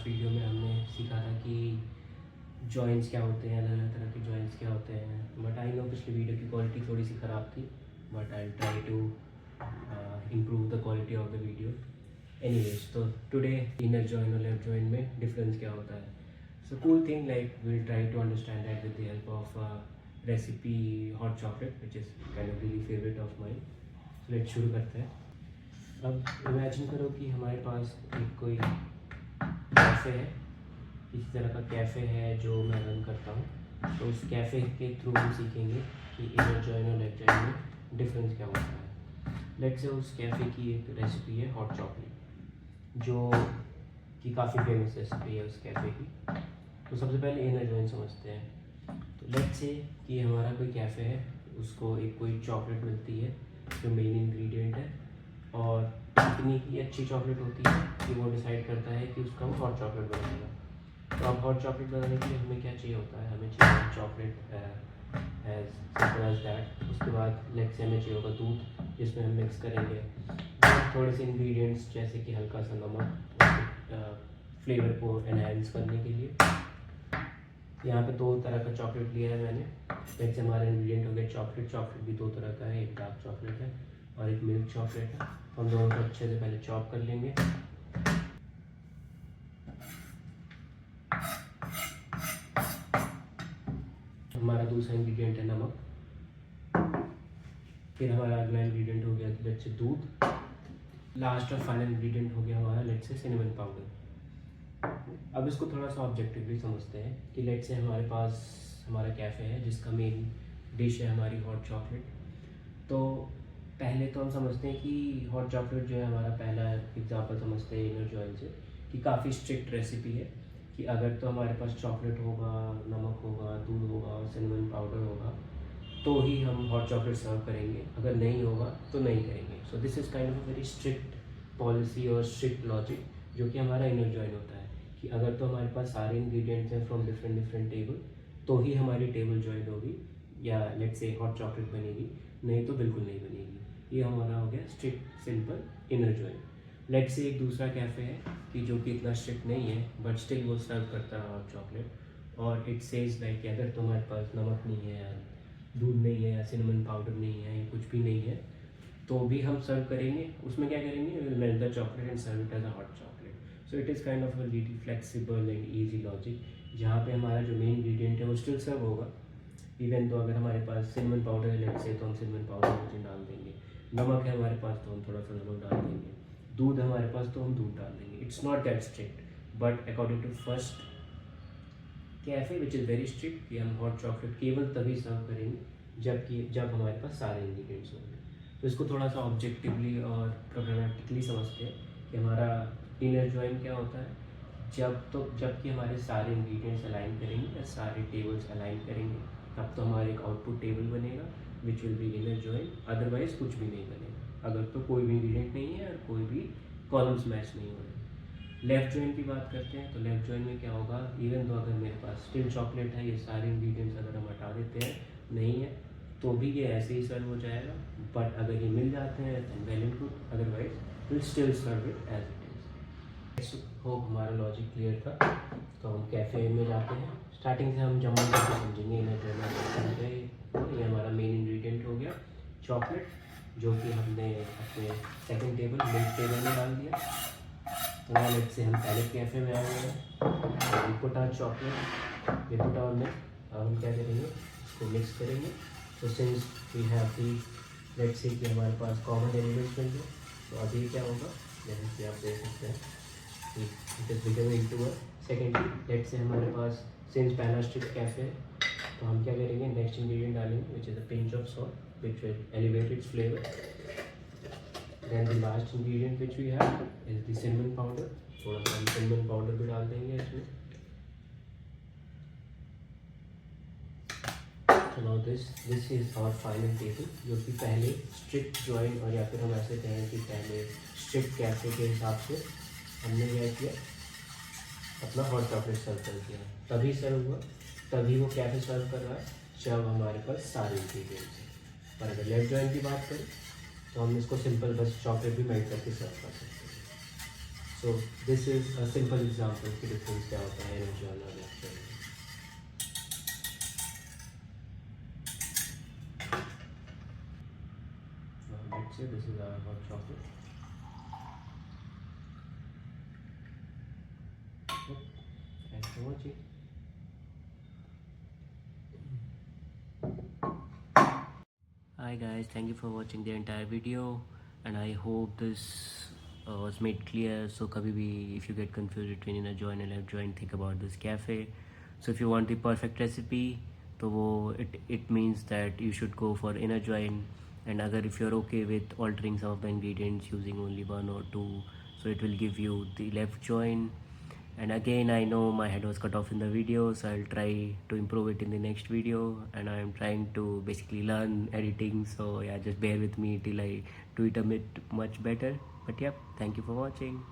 Video में हमने सीखा था कि जॉइंट्स क्या होते हैं, अलग अलग तरह के जॉइंट्स क्या होते हैं। बट आई नो पिछली वीडियो की क्वालिटी थोड़ी सी ख़राब थी, but I try to improve the quality of the video. Anyways, तो टुडे इनर जॉइन और लेफ्ट जॉइन में डिफरेंस क्या होता है। So cool thing, like will try to understand that with the help of recipe hot chocolate which is kind of really favourite of mine. So let's शुरू करते हैं। अब imagine करो कि हमारे पास एक कोई कैफ़े है, किसी तरह का कैफ़े है जो मैं रन करता हूँ। तो उस कैफ़े के थ्रू हम सीखेंगे कि इनर जॉइन और लेफ्ट जॉइन में डिफरेंस क्या होता है। लेट्स से उस कैफ़े की एक रेसिपी है हॉट चॉकलेट, जो कि काफ़ी फेमस रेसिपी है उस कैफ़े की। तो सबसे पहले इनर जॉइन समझते हैं। तो लेट्स से कि हमारा कोई कैफ़े है, उसको एक कोई चॉकलेट मिलती है जो मेन इंग्रेडिएंट है, और कितनी की अच्छी चॉकलेट होती है कि वो डिसाइड करता है कि उसका वो हॉट चॉकलेट बनेगा। तो अब हॉट चॉकलेट बनाने के लिए हमें क्या चाहिए होता है, हमें चाहिए chocolate as simple as that. उसके बाद लेट्स से हमें चाहिए होगा दूध, जिसमें हम मिक्स करेंगे थोड़े से इंग्रेडिएंट्स जैसे कि हल्का सा नमक, फ्लेवर को एनहेंस करने के लिए। यहाँ पे दो तरह का चॉकलेट लिया है मैंने। लेट्स से हमारा इंग्रेडिएंट हो गया चॉकलेट। चॉकलेट भी दो तरह का है, एक डार्क चॉकलेट है और एक मिल्क चॉकलेट है। हम दोनों को अच्छे से पहले चॉप कर लेंगे। हमारा दूसरा इंग्रेडिएंट है नमक। फिर हमारा अगला इंग्रेडिएंट हो गया लेट्स से दूध। लास्ट और फाइनल इंग्रेडिएंट हो गया हमारा लेट्स से सिनेमन पाउडर। अब इसको थोड़ा सा ऑब्जेक्टिवली समझते हैं कि लेट्स से हमारे पास हमारा कैफ़े है जिसका मेन डिश है हमारी हॉट चॉकलेट। तो पहले तो हम समझते हैं कि हॉट चॉकलेट जो है, हमारा पहला एग्जांपल समझते हैं इनर जॉइन से कि काफ़ी स्ट्रिक्ट रेसिपी है कि अगर तो हमारे पास चॉकलेट होगा, नमक होगा, दूध होगा और सिनेमन पाउडर होगा तो ही हम हॉट चॉकलेट सर्व करेंगे, अगर नहीं होगा तो नहीं करेंगे। So this is kind of a very strict policy और स्ट्रिक्ट लॉजिक जो कि हमारा इनर जॉइन होता है कि अगर तो हमारे पास सारे इंग्रेडिएंट्स हैं फ्रॉम डिफरेंट डिफरेंट टेबल तो ही हमारी टेबल जॉइन होगी या लेट्स से हॉट चॉकलेट बनेगी, नहीं तो बिल्कुल नहीं बनेगी। ये हमारा हो गया strict simple inner join. Let's say एक दूसरा कैफ़े है कि जो कि इतना स्ट्रिक्ट नहीं है बट स्टिल वो सर्व करता है हॉट चॉकलेट, और इट सेज लाइक कि अगर तुम्हारे पास नमक नहीं है या दूध नहीं है या सिनेमन पाउडर नहीं है या कुछ भी नहीं है तो भी हम सर्व करेंगे। उसमें क्या करेंगे, will melt the chocolate and serve it as a hot chocolate. So it is kind of a little flexible and easy logic, जहाँ पे हमारा जो मेन इंग्रेडिएंट है वो स्टिल सर्व होगा। इवन तो अगर हमारे पास सिनेमन पाउडर है लेट्स से तो हम सिनेमन पाउडर कुछ डाल देंगे, नमक है हमारे पास तो हम थोड़ा सा नमक डाल देंगे, दूध है हमारे पास तो हम दूध डाल देंगे। It's not that strict, but according to first cafe which is very strict कि हम हॉट चॉकलेट केवल तभी सर्व करेंगे जब हमारे पास सारे इंग्रेडिएंट्स होंगे। तो इसको थोड़ा सा ऑब्जेक्टिवली और प्रोग्रामेटिकली समझते हैं कि हमारा इनर जॉइन क्या होता है। जबकि हमारे सारे इंग्रेडिएंट्स अलाइन करेंगे या सारे टेबल्स अलाइन करेंगे तब तो हमारे एक आउटपुट टेबल बनेगा which will be inner join, otherwise कुछ भी नहीं बनेगा अगर तो कोई भी इंग्रेडिएंट नहीं है और कोई भी कॉलम्स मैच नहीं हो रहे। लेफ्ट जॉइन की बात करते हैं तो लेफ्ट जॉइन में क्या होगा, इवन तो अगर मेरे पास स्टिल चॉकलेट है, ये सारे इंग्रेडिएंट्स अगर हम हटा देते हैं नहीं है तो भी ये ऐसे ही सर्व हो जाएगा, बट अगर ये मिल जाते हैं तो well and good, otherwise will still serve it as it is. Hope हमारा लॉजिक क्लियर था। तो हम कैफ़े में जाते हैं, स्टार्टिंग से हम जम्मू करके समझेंगे इन्हें जो ये हमारा मेन इंग्रेडिएंट हो गया चॉकलेट, जो कि हमने अपने सेकंड टेबल मिल्क टेबल में डाल दिया। तो लेट्स से हम पहले कैफ़े में आए हुए हैं, we put our chocolate, we put our milk. अब हम क्या करेंगे, इसको मिक्स करेंगे। तो since we have the let's say कि हमारे पास कॉमन एलिमेंट्स मिल गए, तो अभी क्या होगा जैसे कि आप देख सकते हैं it is becoming to a secondly. Let's say हमारे पास सिंस पहला स्ट्रिक्ट कैफ़े है तो हम क्या करेंगे, नेक्स्ट इंग्रेडिएंट डालेंगे which is a pinch of salt which will elevate its flavour. Then the last ingredient which we have is the cinnamon powder. थोड़ा सा हम सिनेमन पाउडर भी डाल देंगे इसमें। तो now this is our final table, जो कि पहले स्ट्रिक्ट जॉइन और या फिर हम ऐसे कहें कि पहले स्ट्रिक्ट कैफे के हिसाब से हमने क्या किया, अपना हॉट चॉकलेट सर्व कर दिया। तभी सर्व हुआ, तभी वो कैफे सर्व कर रहा है जब हमारे पास सारे इंग्रेडिएंट्स हैं। पर अगर लेफ्ट जॉइन की बात करें तो हम इसको सिंपल बस चॉकलेट भी मेल्ट करके सर्व कर सकते हैं। So this is a simple example कि difference क्या होता है inner join और left join. Let's say this is our hot chocolate. Thanks for watching. Hi guys, thank you for watching the entire video, and I hope this was made clear. So kabhi bhi if you get confused between inner join and left join, think about this cafe. So if you want the perfect recipe, तो वो it means that you should go for inner join. And अगर if you're okay with altering some of the ingredients using only 1 or 2, so it will give you the left join. And again, I know my head was cut off in the video, so I'll try to improve it in the next video. And I'm trying to basically learn editing, so yeah, just bear with me till I do it a bit much better. But yeah, thank you for watching.